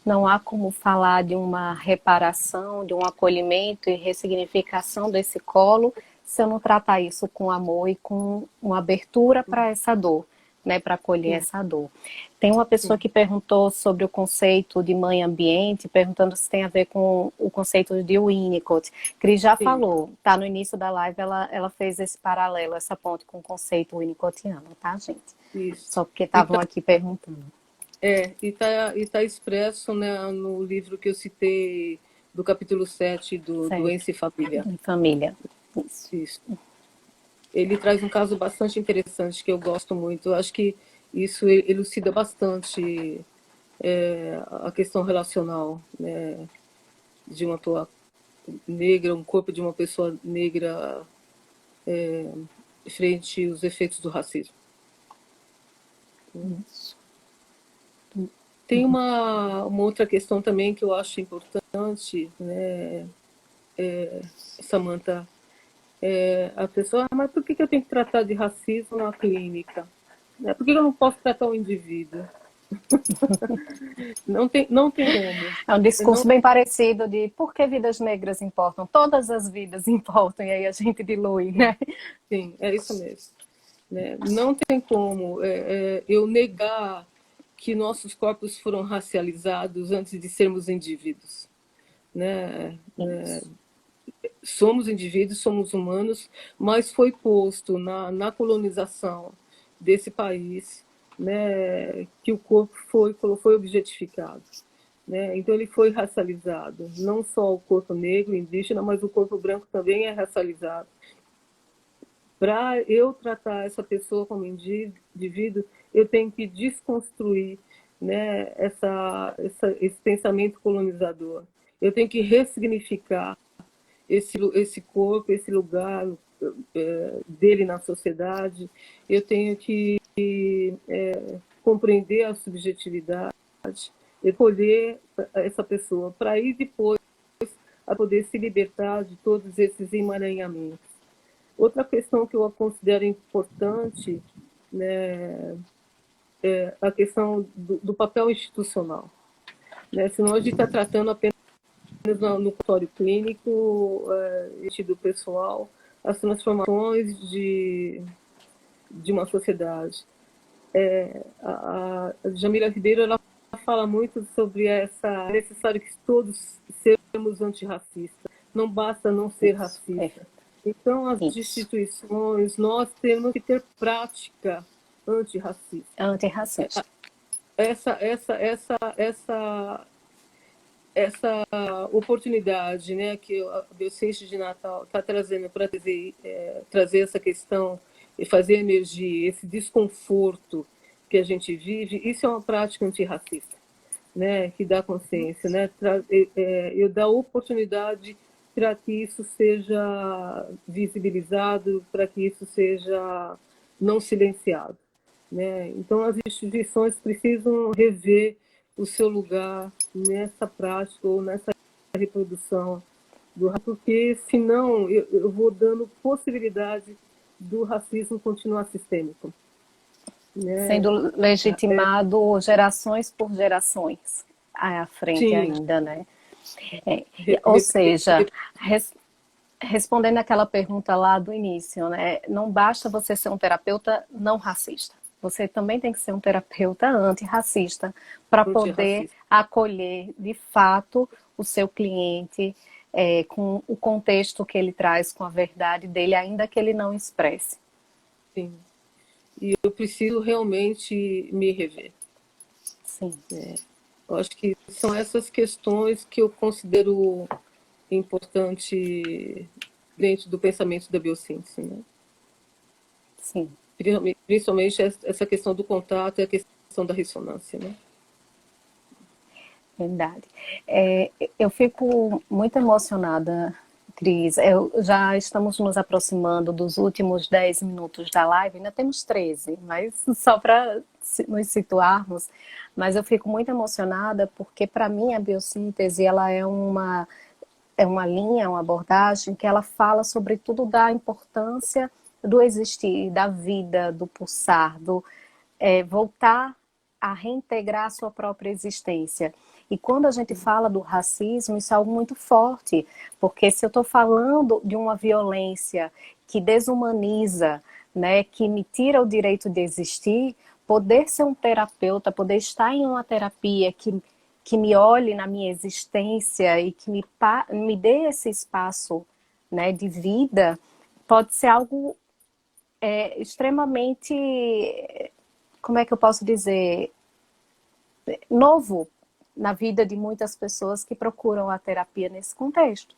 Não há como falar de uma reparação, de um acolhimento e ressignificação desse colo se eu não tratar isso com amor e com uma abertura para essa dor, né, para acolher essa dor. Tem uma pessoa que perguntou sobre o conceito de mãe ambiente, perguntando se tem a ver com o conceito de Winnicott. Cris já falou, tá no início da live, ela fez esse paralelo, essa ponte com o conceito winnicottiano, tá, gente? Isso. Só porque estavam aqui perguntando. E tá expresso, né, no livro que eu citei, do capítulo 7 do Doença e Família. Em família. Isso. Ele traz um caso bastante interessante que eu gosto muito. Eu acho que isso elucida bastante a questão relacional, né, de uma pessoa negra, um corpo de uma pessoa negra frente aos efeitos do racismo. Isso. Tem uma outra questão também que eu acho importante, né, Samantha, a pessoa, mas por que eu tenho que tratar de racismo na clínica? Por que eu não posso tratar o indivíduo? Não tem como. É um discurso bem parecido de por que vidas negras importam? Todas as vidas importam, e aí a gente dilui, né? Sim, é isso mesmo. Né? Não tem como eu negar que nossos corpos foram racializados antes de sermos indivíduos. Né? Somos indivíduos, somos humanos, mas foi posto na colonização desse país, né, que o corpo foi objetificado. Né? Então ele foi racializado. Não só o corpo negro, indígena, mas o corpo branco também é racializado. Para eu tratar essa pessoa como indivíduo, eu tenho que desconstruir, né, esse pensamento colonizador. Eu tenho que ressignificar esse corpo, esse lugar dele na sociedade. Eu tenho que compreender a subjetividade, escolher essa pessoa, para ir depois a poder se libertar de todos esses emaranhamentos. Outra questão que eu considero importante, né, é a questão do papel institucional. Né? Senão a gente está tratando apenas no consultório clínico, do pessoal, as transformações de uma sociedade. A Jamila Ribeiro, ela fala muito sobre essa necessário que todos sermos antirracistas. Não basta não ser racista. Então, as instituições, nós temos que ter prática antirracista. Antirracista. Essa oportunidade, né, que a Biociência de Natal está trazendo para trazer essa questão e fazer emergir esse desconforto que a gente vive, isso é uma prática antirracista, né, que dá consciência, né, eu dá oportunidade para que isso seja visibilizado, para que isso seja não silenciado, né? Então as instituições precisam rever o seu lugar nessa prática ou nessa reprodução do racismo, porque senão eu vou dando possibilidade do racismo continuar sistêmico, né? Sendo legitimado gerações por gerações à frente. Sim. Ainda, né? Ou seja, respondendo aquela pergunta lá do início, né? Não basta você ser um terapeuta não racista. Você também tem que ser um terapeuta antirracista para poder acolher, de fato, o seu cliente com o contexto que ele traz, com a verdade dele, ainda que ele não expresse. Sim. E eu preciso realmente me rever. Sim. Eu acho que são essas questões que eu considero importante dentro do pensamento da biossíntese, né? Sim. Principalmente essa questão do contato e a questão da ressonância, né? Verdade. Eu fico muito emocionada, Cris. Já estamos nos aproximando dos últimos 10 minutos da live, ainda temos 13, mas só para nos situarmos. Mas eu fico muito emocionada porque, para mim, a biossíntese ela é uma linha, uma abordagem que ela fala sobretudo da importância do existir, da vida, do pulsar, do voltar a reintegrar a sua própria existência. E quando a gente fala do racismo, isso é algo muito forte, porque se eu estou falando de uma violência que desumaniza, né, que me tira o direito de existir, poder ser um terapeuta, poder estar em uma terapia que me olhe na minha existência e que me dê esse espaço, né, de vida, pode ser algo extremamente, como é que eu posso dizer, novo na vida de muitas pessoas que procuram a terapia nesse contexto,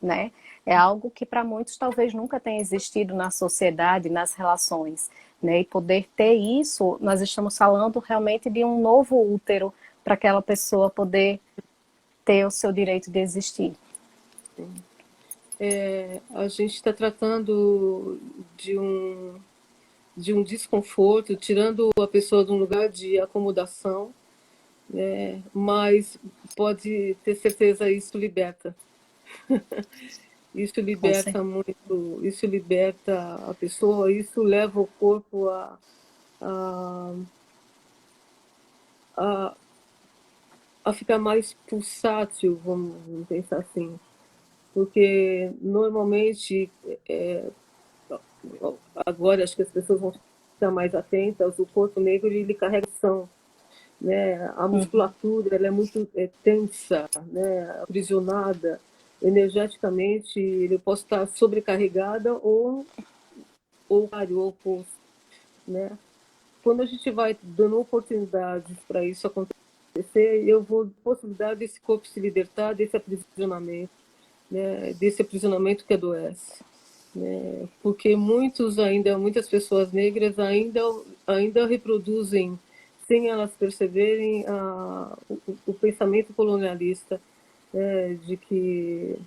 né? É algo que para muitos talvez nunca tenha existido na sociedade, nas relações, né? E poder ter isso, nós estamos falando realmente de um novo útero para aquela pessoa poder ter o seu direito de existir. A gente está tratando de um desconforto, tirando a pessoa de um lugar de acomodação, né? Mas pode ter certeza, isso liberta. Isso liberta muito, isso liberta a pessoa, isso leva o corpo a ficar mais pulsátil, vamos pensar assim. Porque normalmente, agora acho que as pessoas vão ficar mais atentas, o corpo negro ele carrega ação, né? A musculatura ela é muito tensa, né? Aprisionada energeticamente, ele pode estar sobrecarregada ou o oposto, né? Quando a gente vai dando oportunidades para isso acontecer, eu vou possibilitar desse corpo se libertar desse aprisionamento, né? Desse aprisionamento que adoece, né? Porque muitas pessoas negras ainda reproduzem, sem elas perceberem, o pensamento colonialista, de que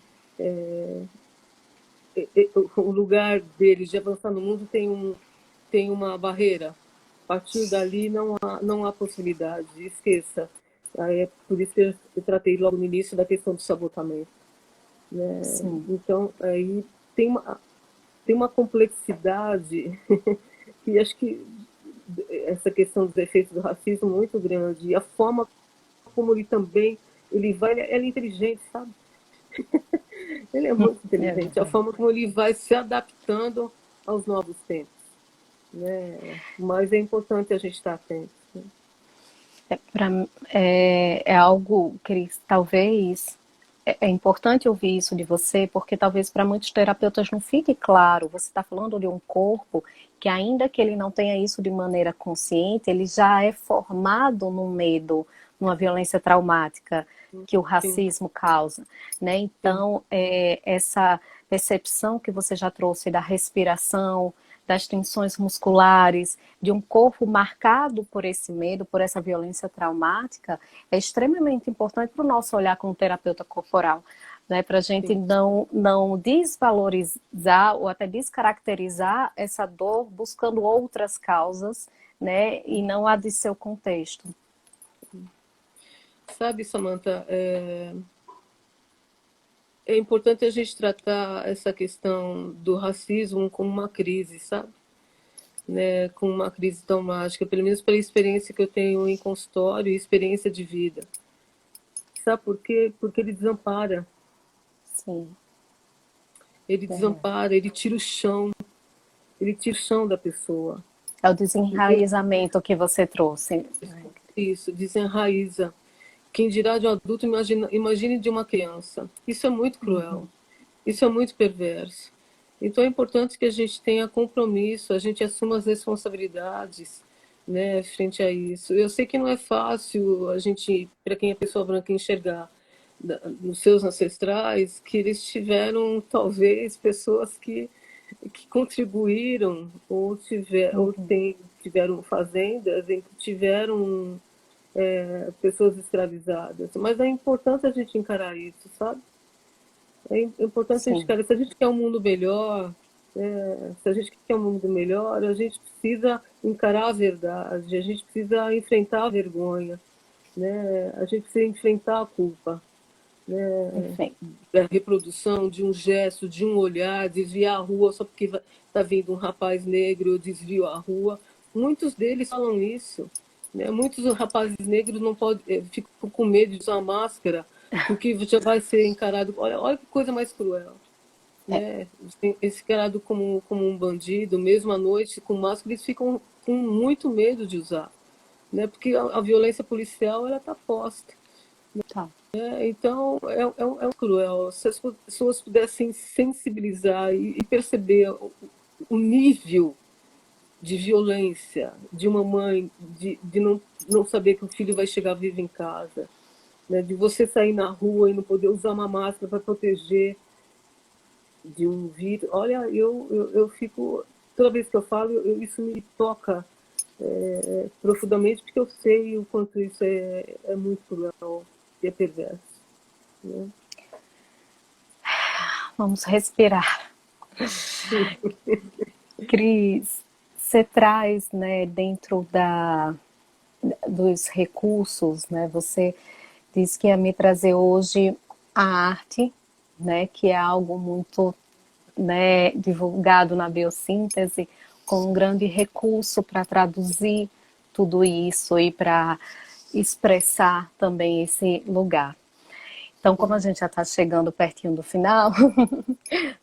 o lugar deles de avançar no mundo tem uma barreira. A partir dali não há possibilidade, esqueça. É por isso que eu tratei logo no início da questão do sabotamento, né? Então, aí tem tem uma complexidade que acho que essa questão dos efeitos do racismo muito grande, e a forma como ele também, ele é inteligente, sabe? Ele é muito É inteligente, a verdade. forma como ele vai se adaptando aos novos tempos, né? Mas é importante a gente estar atento, né? É algo, Cris, talvez é importante ouvir isso de você, porque talvez para muitos terapeutas não fique claro. Você está falando de um corpo que, ainda que ele não tenha isso de maneira consciente, ele já é formado no medo, numa violência traumática que o Sim, racismo causa, né? sim, Então, essa percepção que você já trouxe da respiração, das tensões musculares, de um corpo marcado por esse medo, por essa violência traumática, é extremamente importante para o nosso olhar como terapeuta corporal, né? Para a gente sim. não desvalorizar ou até descaracterizar essa dor buscando outras causas, né? E não a de seu contexto. Sabe, Samantha, é importante a gente tratar essa questão do racismo como uma crise, sabe? Né? Como uma crise traumática, pelo menos pela experiência que eu tenho em consultório e experiência de vida. Sabe por quê? Porque ele desampara. Sim, Ele verdade. desampara, ele tira o chão da pessoa. É o desenraizamento que você trouxe. Isso, desenraiza. Quem dirá de um adulto, imagine de uma criança. Isso é muito cruel. Isso é muito perverso. Então é importante que a gente tenha compromisso, a gente assuma as responsabilidades, né, frente a isso. Eu sei que não é fácil a gente, para quem é pessoa branca, enxergar nos seus ancestrais que eles tiveram talvez pessoas que contribuíram tiveram fazendas em que tiveram pessoas escravizadas. Mas é importante a gente encarar isso, sabe? É importante a gente, Sim, cara, se a gente quer um mundo melhor, se a gente quer um mundo melhor, a gente precisa encarar a verdade, a gente precisa enfrentar a vergonha, né? A gente precisa enfrentar a culpa, né? perfeito. Da reprodução de um gesto, de um olhar, desviar a rua só porque está vindo um rapaz negro, eu desvio a rua. Muitos deles falam isso, né? Muitos rapazes negros não podem, ficam com medo de usar máscara porque já vai ser encarado. Olha que coisa mais cruel, É, né? Esse encarado como um bandido, mesmo à noite com máscara, eles ficam com muito medo de usar, né? Porque a violência policial ela está posta. tá. Então, é um cruel. Se as pessoas pudessem sensibilizar e perceber o nível de violência de uma mãe, de não saber que o filho vai chegar vivo em casa, né? De você sair na rua e não poder usar uma máscara para proteger de um vírus. Olha, eu fico. Toda vez que eu falo, isso me toca profundamente, porque eu sei o quanto isso é muito cruel e é perverso, né? Vamos respirar. Cris, você traz, né, dentro dos recursos, né, você disse que ia me trazer hoje a arte, né, que é algo muito, né, divulgado na biossíntese, como um grande recurso para traduzir tudo isso e para expressar também esse lugar. Então, como a gente já está chegando pertinho do final,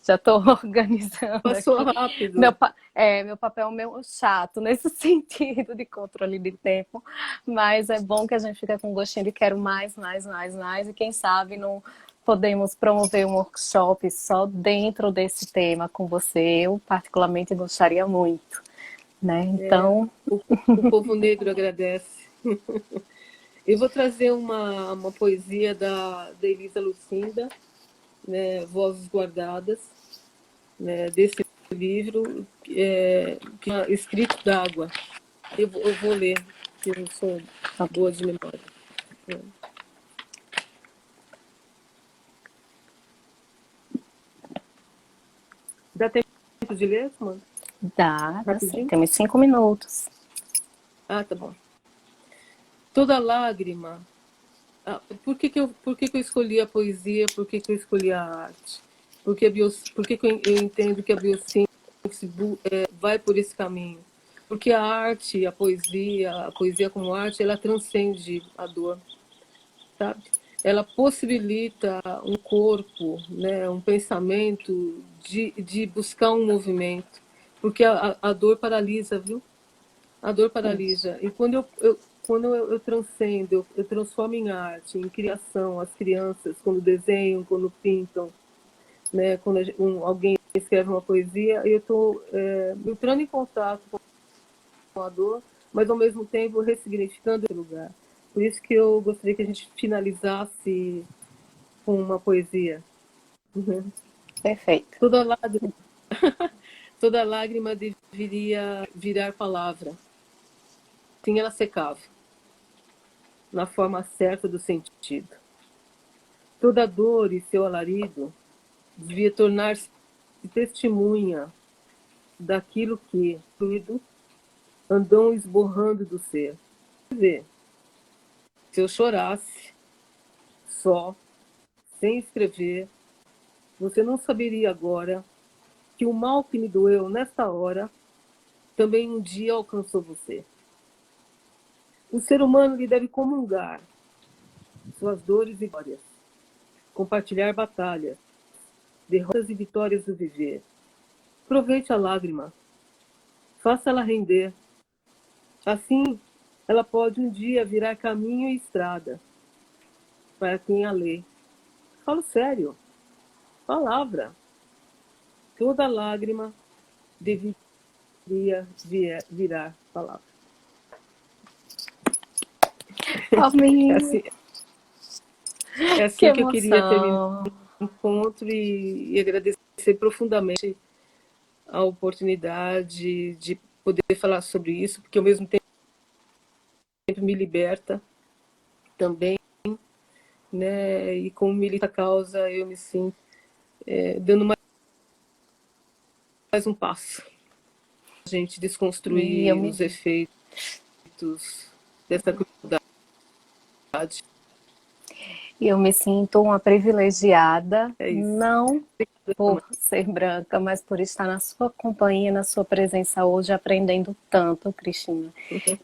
já estou organizando Passou aqui. rápido. Meu papel é meio chato nesse sentido de controle de tempo, mas é bom que a gente fica com gostinho de quero mais, mais, mais, mais, e quem sabe não podemos promover um workshop só dentro desse tema com você. Eu particularmente gostaria muito, né? É, Então, o povo negro agradece. Eu vou trazer uma poesia da Elisa Lucinda, né, Vozes Guardadas, né, desse livro, que é Escrito d'Água. Eu vou ler, que eu sou ok. boa de memória. Né. Dá tempo de ler, mano? Dá sim. Rapidinho? Temos 5 minutos. Ah, tá bom. Toda lágrima. Por que que eu escolhi a poesia? Por que que eu escolhi a arte? Porque, por que que eu entendo que a biossíntese vai por esse caminho. Porque a arte, a poesia como arte, ela transcende a dor, sabe? Ela possibilita um corpo, né, um pensamento de buscar um movimento. Porque a dor paralisa, viu? A dor Isso. paralisa. E quando eu transcendo, eu transformo em arte, em criação, as crianças, quando desenham, quando pintam, né, quando alguém escreve uma poesia, eu estou entrando em contato com a dor, mas ao mesmo tempo ressignificando esse lugar. Por isso que eu gostaria que a gente finalizasse com uma poesia. Uhum. Perfeito. Toda lágrima, toda lágrima deveria virar palavra. Sim, ela secava, na forma certa do sentido. Toda dor e seu alarido devia tornar-se testemunha daquilo que, fluido, andam esborrando do ser. Vê, se eu chorasse, só, sem escrever, você não saberia agora que o mal que me doeu nesta hora também um dia alcançou você. O ser humano lhe deve comungar suas dores e glórias, compartilhar batalhas, derrotas e vitórias do viver. Aproveite a lágrima, faça-la render. Assim, ela pode um dia virar caminho e estrada para quem a lê. Falo sério, palavra. Toda lágrima deveria virar palavra. É Amém. assim, é Que assim que eu queria terminar emoção. o encontro e agradecer profundamente a oportunidade de poder falar sobre isso, porque ao mesmo tempo me liberta também, né? E como milita a causa, eu me sinto dando mais um passo. A gente E eu desconstruir me, os efeitos dessa crueldade. eu me sinto uma privilegiada, É isso. não por ser branca, mas por estar na sua companhia, na sua presença hoje, aprendendo tanto, Cristina.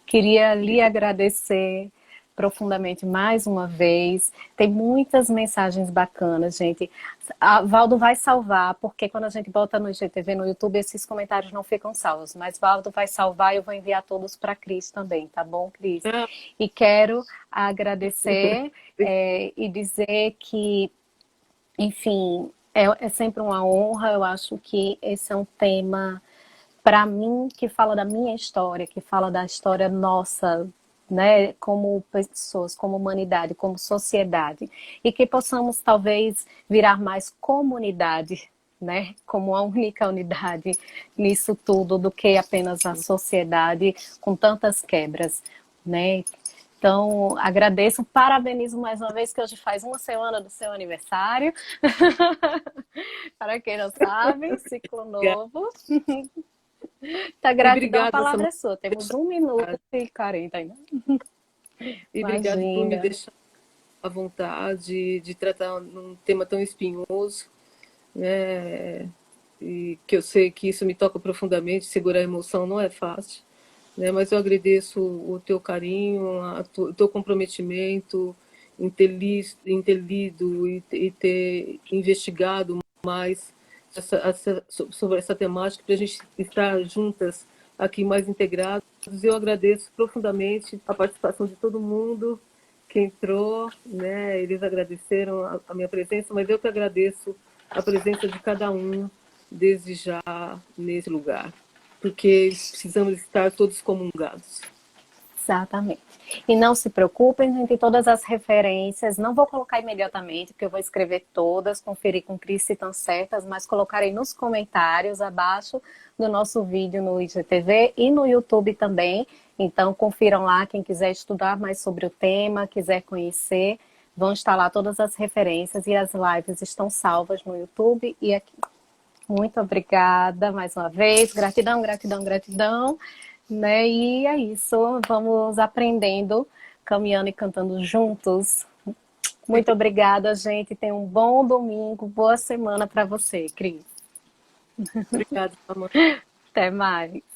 Queria lhe agradecer profundamente mais uma vez. Tem muitas mensagens bacanas, gente. A Valdo vai salvar, porque quando a gente bota no IGTV, no YouTube, esses comentários não ficam salvos. Mas Valdo vai salvar e eu vou enviar todos para Cris também, tá bom, Cris? Ah, E quero agradecer e dizer que, enfim, é sempre uma honra. Eu acho que esse é um tema, para mim, que fala da minha história, que fala da história nossa, né, como pessoas, como humanidade, como sociedade, e que possamos talvez virar mais comunidade, né, como a única unidade nisso tudo, do que apenas a sociedade com tantas quebras, né? Então, agradeço, parabenizo mais uma vez, que hoje faz uma semana do seu aniversário. Para quem não sabe, ciclo novo. Tá, gratidão, a obrigada, palavra Samuel. é sua. Temos 1 minuto e 40 ainda. E obrigado por me Imagina. deixar à vontade de tratar um tema tão espinhoso, né? E que eu sei que isso me toca profundamente, segurar a emoção não é fácil, né? Mas eu agradeço o teu carinho, o teu comprometimento em ter lido e ter investigado mais sobre essa temática, para a gente estar juntas aqui mais integradas. Eu agradeço profundamente a participação de todo mundo que entrou, né? Eles agradeceram a minha presença, mas eu que agradeço a presença de cada um desde já nesse lugar, porque precisamos estar todos comungados. Exatamente. E não se preocupem, gente, tem todas as referências. Não vou colocar imediatamente, porque eu vou escrever todas, conferir com Cris se estão certas, mas colocarei nos comentários abaixo do nosso vídeo no IGTV e no YouTube também. Então, confiram lá, quem quiser estudar mais sobre o tema, quiser conhecer, vão estar lá todas as referências, e as lives estão salvas no YouTube e aqui. Muito obrigada mais uma vez. Gratidão, gratidão, gratidão. Né? E é isso. Vamos aprendendo, caminhando e cantando juntos. Muito obrigada, gente. Tenha um bom domingo, boa semana para você, Cris. Obrigada, mamãe. Até mais.